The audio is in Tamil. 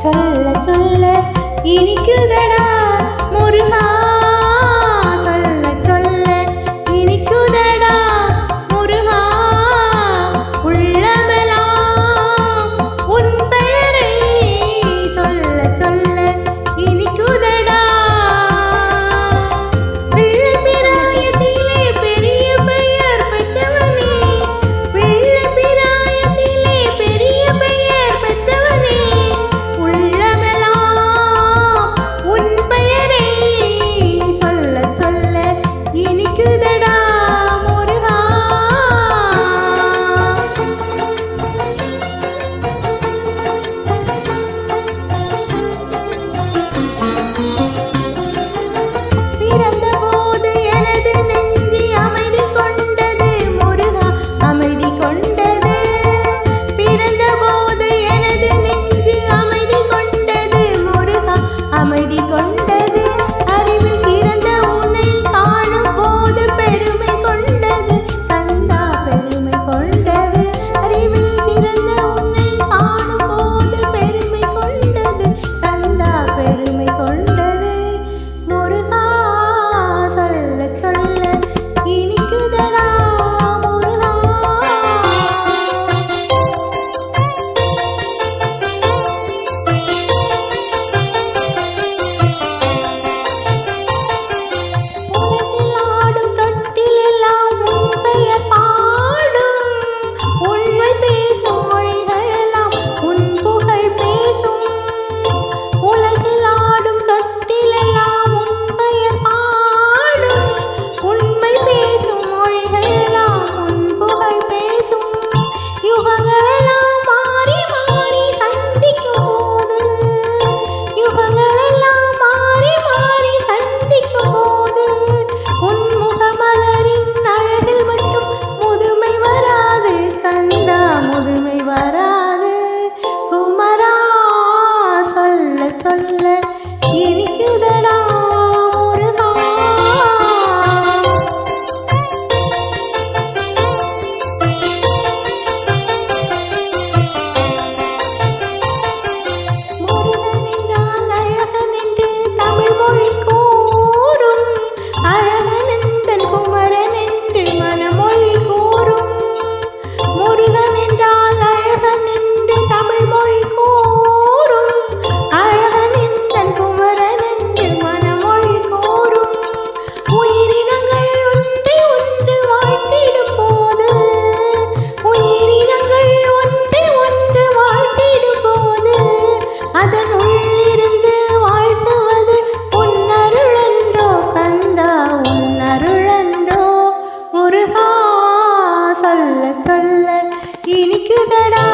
சொல்ல சொல்ல இனிக்குதடா முருகா சொல்ல சொல்ல இனிக்குதடா முருகா உள்ளமெல்லாம் உன் பெயரை சொல்ல சொல்ல இனிக்குதடா பிள்ளை பிராயத்திலே பெரிய பெயர் பெற்றவனே பிள்ளை பிராயத்திலே பெரிய பெயர் பெற்றவனே உள்ளமெல்லாம் உன் பெயரை சொல்ல சொல்ல இனிக்குதடா முருகா பிறந்த போது எனது நெஞ்சு அமைதி கொண்டது முருகா அமைதி கொண்டது பிறந்த போது எனது நெஞ்சு அமைதி கொண்டது முருகா அமைதி கொண்டது அறிவில் சிறந்த உன்னை காணும் போது பெருமை கொண்டது கந்தா பெருமை கொண்டது அறிவில் சிறந்த உன்னை காணும் போது பெருமை கொண்டது கந்தா பெருமை கொண்டது முருகா சொல்ல சொல்ல இனிக்குதடா முருகா உலகில் ஆடும் தொட்டிலெல்லாம் உன் பெயர் பாடும் உண்மை பேசும் மொழிகளெல்லாம் உன் புகழ் பேசும் உலகில் ஆடும் தொட்டிலெல்லாம் உன் பெயர் பாடும் உண்மை பேசும் மொழிகளெல்லாம் உன் புகழ் பேசும் யுகங்களெல்லாம் மாறி மாறி சந்திக்கும் போது யுகங்களெல்லாம் மாறி மாறி சந்திக்கும் போது உன் முகமலரின் அழகில் மட்டும் முதுமை வராது கந்தா முதுமை வராது குமரா சொல்ல சொல்ல இனிக்குதடா முருகா முருகன் என்றால் அழகன் என்று தமிழ் மொழி கூறும் அழகன் எந்தன் குமரன் என்று மனமொழி கூறும் முருகன் என்றால் அழகன் என்று தமிழ் மொழி கூறும் அழகன் எந்தன் குமரன் என்று மனமொழி கூறும் உயிரினங்கள் ஒன்றை ஒன்று வாழ்த்திடும் போது உயிரினங்கள் ஒன்றை ஒன்று வாழ்த்திடும் போது அதன் உள்ளிருந்து வாழ்த்துவது உன்னருளன்றோ கந்தா உன்னருளன்றோ முருகா சொல்ல சொல்ல இனிக்குதடா